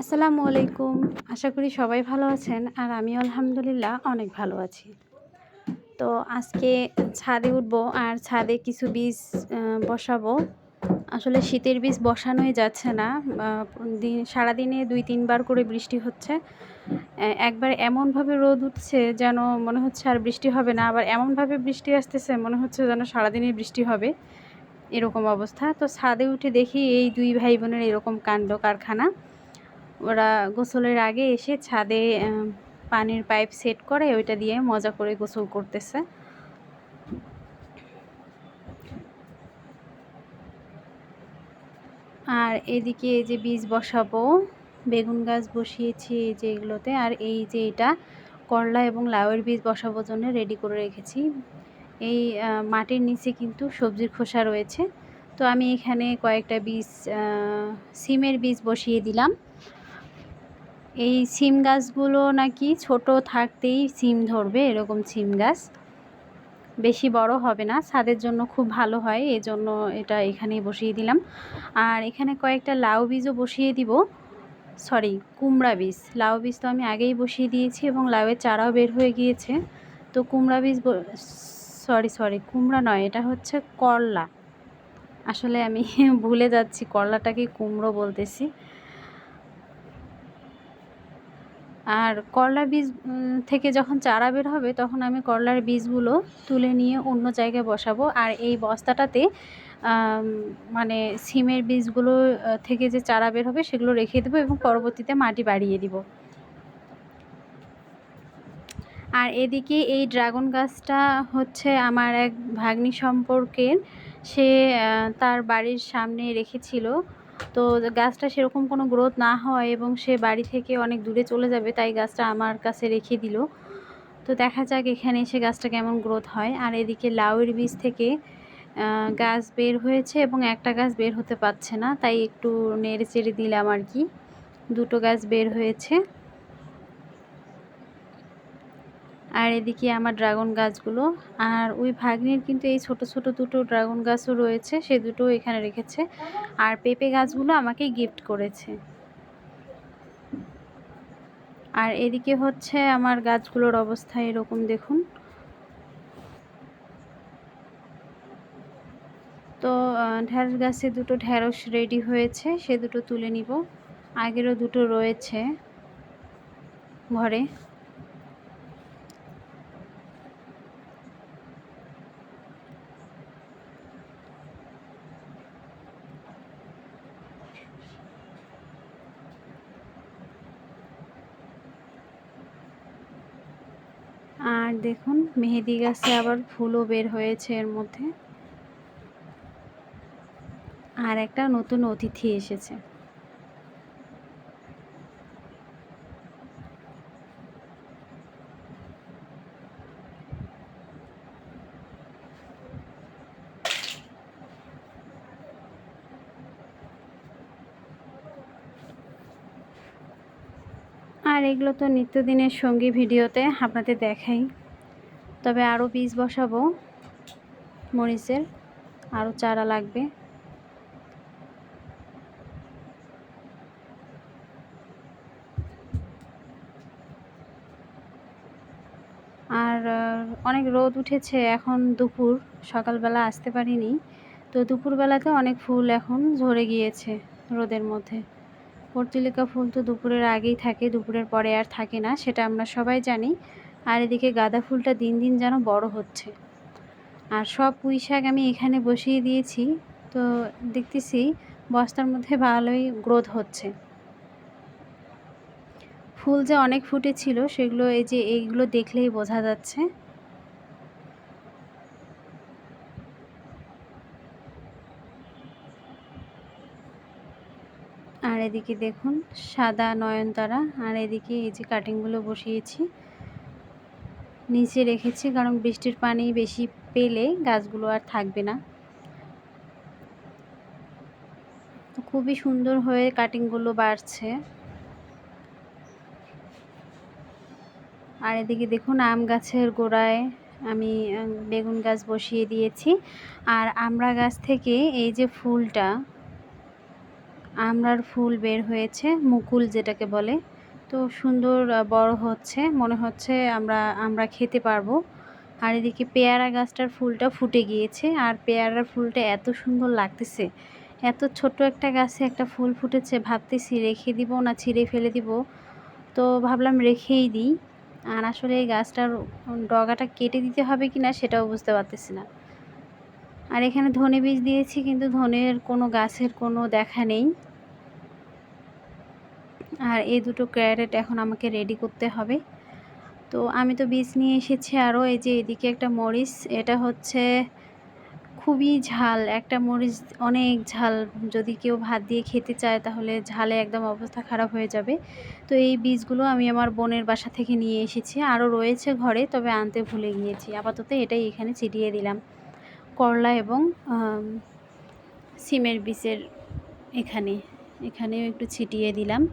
আসসালামু আলাইকুম। আশা করি সবাই ভালো আছেন আর আমিও আলহামদুলিল্লাহ অনেক ভালো আছি। তো আজকে ছাদে উঠবো আর ছাদে কিছু বীজ বসাবো। আসলে শীতের বীজ বসানোই যাচ্ছে না। সারাদিনে ২-৩ বার করে বৃষ্টি হচ্ছে। একবার এমনভাবে রোদ উঠছে যেন মনে হচ্ছে আর বৃষ্টি হবে না, আবার এমনভাবে বৃষ্টি আসতেছে মনে হচ্ছে যেন সারাদিনই বৃষ্টি হবে, এরকম অবস্থা। তো ছাদে উঠে দেখি এই ২ ভাই বোনের এরকম কাণ্ড কারখানা। ওরা গোসলের আগে এসে ছাদে পানির পাইপ সেট করে ওইটা দিয়ে মজা করে গোসল করতেছে। আর এদিকে এই যে বীজ বসাবো, বেগুন গাছ বসিয়েছি এই যে এগুলোতে। আর এই যে এটা করলা এবং লাউয়ের বীজ বসাবোর জন্য রেডি করে রেখেছি। এই মাটির নিচে কিন্তু সবজির খোসা রয়েছে। তো আমি এখানে কয়েকটা বীজ সিমের বীজ বসিয়ে দিলাম। এই সিম গাছগুলো নাকি ছোট থাকতেই সিম ধরবে, এরকম সিম গাছ বেশি বড় হবে না, ছাদের জন্য খুব ভালো হয়, এজন্য এটা এখানেই বসিয়ে দিলাম। আর এখানে কয়েকটা লাউ বীজও বসিয়ে দিব, সরি কুমড়া বীজ। লাউ বীজ তো আমি আগেই বসিয়ে দিয়েছি এবং লাউয়ের চারাও বের হয়ে গিয়েছে। তো কুমড়া বীজ, সরি কুমড়া নয়, এটা হচ্ছে করলা। আসলে আমি ভুলে যাচ্ছি, করলাটাকে কুমড়ো বলতেছি। আর করলা বীজ থেকে যখন চারা বের হবে তখন আমি করলার বীজগুলো তুলে নিয়ে অন্য জায়গায় বসাবো। আর এই বস্তাটাতে মানে সিমের বীজগুলো থেকে যে চারা বের হবে সেগুলো রেখে দেবো এবং পরবর্তীতে মাটি বাড়িয়ে দিব। আর এদিকে এই ড্রাগন গাছটা হচ্ছে আমার এক ভাগ্নি সম্পর্কের, সে তার বাড়ির সামনে রেখেছিল। তো গাছটা সেরকম কোনো গ্রোথ না হয় এবং সে বাড়ি থেকে অনেক দূরে চলে যাবে, তাই গাছটা আমার কাছে রেখে দিল। তো দেখা যাক এখানে এসে গাছটা কেমন গ্রোথ হয়। আর এদিকে লাউয়ের বীজ থেকে গাছ বের হয়েছে এবং একটা গাছ বের হতে পারছে না, তাই একটু নেড়ে চেড়ে দিলাম আর কি। দুটো গাছ বের হয়েছে। আর এদিকে আমার ড্রাগন গাছগুলো, আর ওই ভাগ্নির কিন্তু এই ছোট ছোট দুটো ড্রাগন গাছও রয়েছে, সে দুটো এখানে রেখেছে। আর পেঁপে গাছগুলো আমাকে গিফট করেছে। আর এদিকে হচ্ছে আমার গাছগুলোর অবস্থা এরকম দেখুন। তো ঢ্যাঁড়স গাছে দুটো ঢ্যাঁড়স রেডি হয়েছে, সে দুটো তুলে নিব। আগেরও দুটো রয়েছে ঘরে। আর দেখুন মেহেদি গাছে আবার ফুলও বের হয়েছে এর মধ্যে। আর একটা নতুন অতিথি এসেছে। আর এগুলো তো নিত্যদিনের সঙ্গী, ভিডিওতে আপনাদের দেখাই। তবে আরও বীজ বসাবো মরিচের, আরও চারা লাগবে। আর অনেক রোদ উঠেছে, এখন দুপুর, সকালবেলা আসতে পারিনি। তো দুপুরবেলাতে অনেক ফুল এখন ঝরে গিয়েছে রোদের মধ্যে। পর্তুলিকা ফুল তো দুপুরের আগেই থাকে, দুপুরের পরে আর থাকে না, সেটা আমরা সবাই জানি। আর এদিকে গাঁদা ফুলটা দিন দিন যেন বড় হচ্ছে। আর সব পুঁই শাক আমি এখানে বসিয়ে দিয়েছি, তো দেখতেছি বস্তার মধ্যে ভালোই গ্রোথ হচ্ছে। ফুল যে অনেক ফুটেছিল সেগুলো এই যে এইগুলো দেখলেই বোঝা যাচ্ছে। আর এদিকে দেখুন সাদা নয়নতারা। আর এদিকে এই যে কাটিংগুলো বসিয়েছি, নিচে রেখেছি, কারণ বৃষ্টির পানি বেশি পেলে গাছগুলো আর থাকবে না। তো খুবই সুন্দর হয়ে কাটিংগুলো বাড়ছে। আর এদিকে দেখুন আম গাছের গোড়ায় আমি বেগুন গাছ বসিয়ে দিয়েছি। আর আমড়া গাছ থেকে এই যে ফুলটা, আমড়ার ফুল বের হয়েছে, মুকুল যেটাকে বলে। তো সুন্দর বড় হচ্ছে, মনে হচ্ছে আমরা খেতে পারবো। আর এদিকে পেয়ারা গাছটার ফুলটা ফুটে গিয়েছে, আর পেয়ারার ফুলটা এত সুন্দর লাগতেছে। এত ছোট্ট একটা গাছে একটা ফুল ফুটেছে, ভাবতেছি রেখে দিব না ছিঁড়ে ফেলে দিব। তো ভাবলাম রেখেই দিই। আর আসলে এই গাছটার ডগাটা কেটে দিতে হবে কিনা সেটাও বুঝতে পারতেছি না। আর এখানে ধনে বীজ দিয়েছি, কিন্তু ধনের কোনো গাছের কোনো দেখা নেই। আর এই দুটো ক্যারেট এখন আমাকে রেডি করতে হবে। তো আমি তো বীজ নিয়ে এসেছি আরও। এই যে এদিকে একটা মরিচ, এটা হচ্ছে খুবই ঝাল একটা মরিচ, অনেক ঝাল। যদি কেউ ভাত দিয়ে খেতে চায় তাহলে ঝালে একদম অবস্থা খারাপ হয়ে যাবে। তো এই বীজগুলো আমি আমার বোনের বাসা থেকে নিয়ে এসেছি, আরও রয়েছে ঘরে, তবে আনতে ভুলে গিয়েছি। আপাতত এটাই এখানে ছিটিয়ে দিলাম, করলা এবং সিমের বীজের এখানেও একটু ছিটিয়ে দিলাম।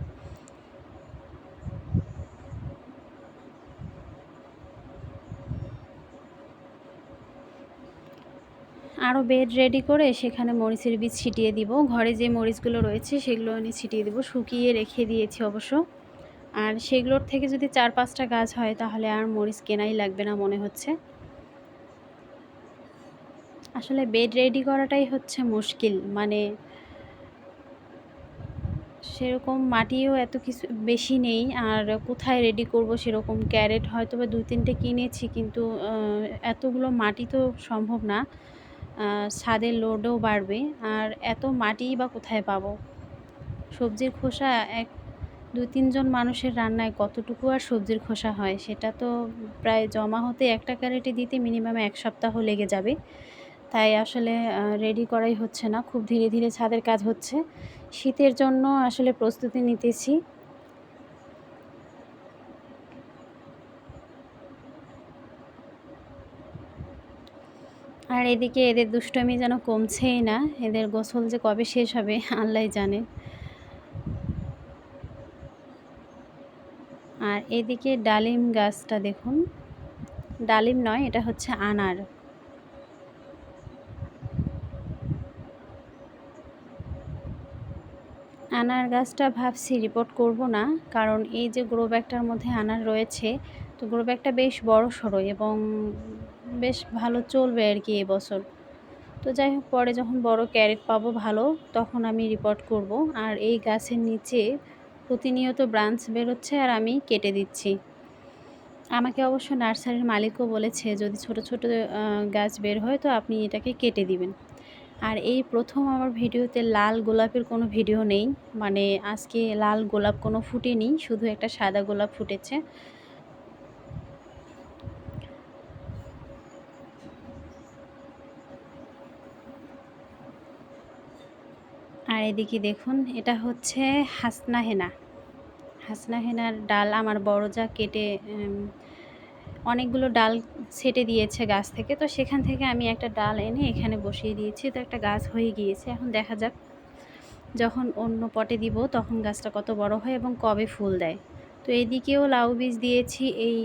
আরও বেড রেডি করে সেখানে মরিচের বীজ ছিটিয়ে দিব। ঘরে যে মরিচগুলো রয়েছে সেগুলো আমি ছিটিয়ে দেবো, শুকিয়ে রেখে দিয়েছি অবশ্য। আর সেগুলোর থেকে যদি 4-5টা গাছ হয় তাহলে আর মরিচ কেনাই লাগবে না মনে হচ্ছে। আসলে বেড রেডি করাটাই হচ্ছে মুশকিল, মানে সেরকম মাটিও এত কিছু বেশি নেই, আর কোথায় রেডি করব সেরকম ক্যারেট হয়তো বা 2-3টে কিনেছি, কিন্তু এতগুলো মাটি তো সম্ভব না। ছাদের লোডও বাড়বে, আর এত মাটিই বা কোথায় পাবো। সবজির খোসা 2-3 জন মানুষের রান্নায় কতটুকু আর সবজির খোসা হয়, সেটা তো প্রায় জমা হতে একটা ক্যারেটে দিতে মিনিমাম 1 সপ্তাহ লেগে যাবে। তাই আসলে রেডি করাই হচ্ছে না, খুব ধীরে ধীরে ছাদের কাজ হচ্ছে। শীতের জন্য আসলে প্রস্তুতি নিতেছি। আর এদিকে এদের দুষ্টুমি যেন কমছেই না, এদের গোসল যে কবে শেষ হবে আল্লাহই জানে। আর এদিকে ডালিম গাছটা দেখুন, ডালিম নয়, এটা হচ্ছে আনার। আনার গাছটা ভাবছি রিপোর্ট করব না, কারণ এই যে গ্রো ব্যাগটার মধ্যে আনার রয়েছে, তো গ্রো ব্যাগটা বেশ বড় সড়ো এবং বেশ ভালো চলবে আর কি এবছর। তো যাই হোক, পরে যখন বড় ক্যারেট পাবো ভালো, তখন আমি রিপোর্ট করব। আর এই গাছের নিচে প্রতিনিয়ত ব্রাঞ্চ বেরোচ্ছে আর আমি কেটে দিচ্ছি। আমাকে অবশ্য নার্সারির মালিকও বলেছে যদি ছোট ছোট গাছ বের হয় তো আপনি এটাকে কেটে দিবেন। আর এই প্রথম আমার ভিডিওতে লাল গোলাপের কোনো ভিডিও নেই, মানে আজকে লাল গোলাপ কোনো ফুটেনি, শুধু একটা সাদা গোলাপ ফুটেছে। আর এদিকে দেখুন, এটা হচ্ছে হাসনা হেনা। হাসনা হেনার ডাল আমার বড় যা কেটে অনেকগুলো ডাল ছেটে দিয়েছে গাছ থেকে, তো সেখান থেকে আমি একটা ডাল এনে এখানে বসিয়ে দিয়েছি। তো একটা গাছ হয়ে গিয়েছে, এখন দেখা যাক যখন অন্য পটে দিব তখন গাছটা কত বড় হয় এবং কবে ফুল দেয়। তো এদিকেও লাউ বীজ দিয়েছি এই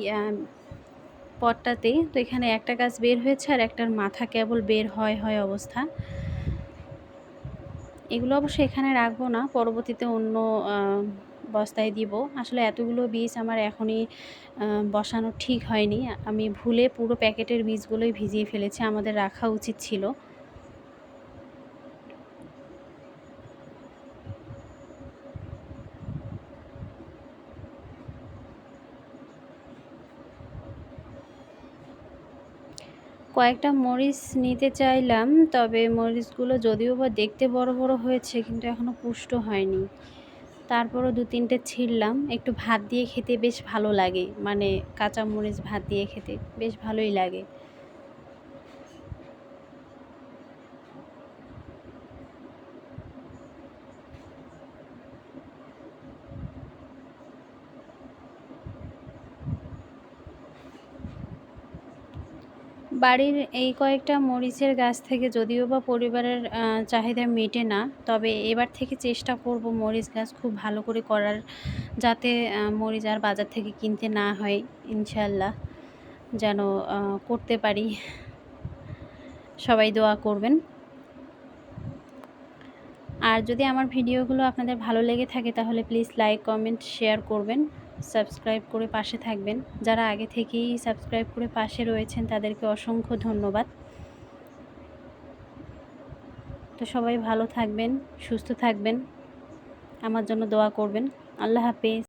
পটটাতে। তো এখানে একটা গাছ বের হয়েছে আর একটার মাথা কেবল বের হয় অবস্থা। এগুলো অবশ্য এখানে রাখবো না, পরবর্তীতে অন্য বস্তায় দিব। আসলে এতগুলো বীজ আমার এখনই বসানো ঠিক হয়নি, আমি ভুলে পুরো প্যাকেটের বীজগুলোই ভিজিয়ে ফেলেছি, আমাদের রাখা উচিত ছিল। কয়েকটা মরিচ নিতে চাইলাম, তবে মরিচগুলো যদিও বা দেখতে বড় বড় হয়েছে কিন্তু এখনও পুষ্ট হয়নি। তারপরও 2-3টে ছিঁড়লাম, একটু ভাত দিয়ে খেতে বেশ ভালো লাগে, মানে কাঁচা মরিচ ভাত দিয়ে খেতে বেশ ভালোই লাগে। বাড়ির এই কয়েকটা মরিচের গাছ থেকে যদিও বা পরিবারের চাহিদা মেটে না, তবে এবার থেকে চেষ্টা করব মরিচ গাছ খুব ভালো করে করার, যাতে মরিচ আর বাজার থেকে কিনতে না হয়। ইনশাল্লাহ যেন করতে পারি, সবাই দোয়া করবেন। আর যদি আমার ভিডিওগুলো আপনাদের ভালো লেগে থাকে তাহলে প্লিজ লাইক, কমেন্ট, শেয়ার করবেন, সাবস্ক্রাইব করে পাশে থাকবেন। যারা আগে থেকেই সাবস্ক্রাইব করে পাশে রয়েছেন তাদেরকে অসংখ্য ধন্যবাদ। তো সবাই ভালো থাকবেন, সুস্থ থাকবেন, আমার জন্য দোয়া করবেন। আল্লাহ হাফেজ।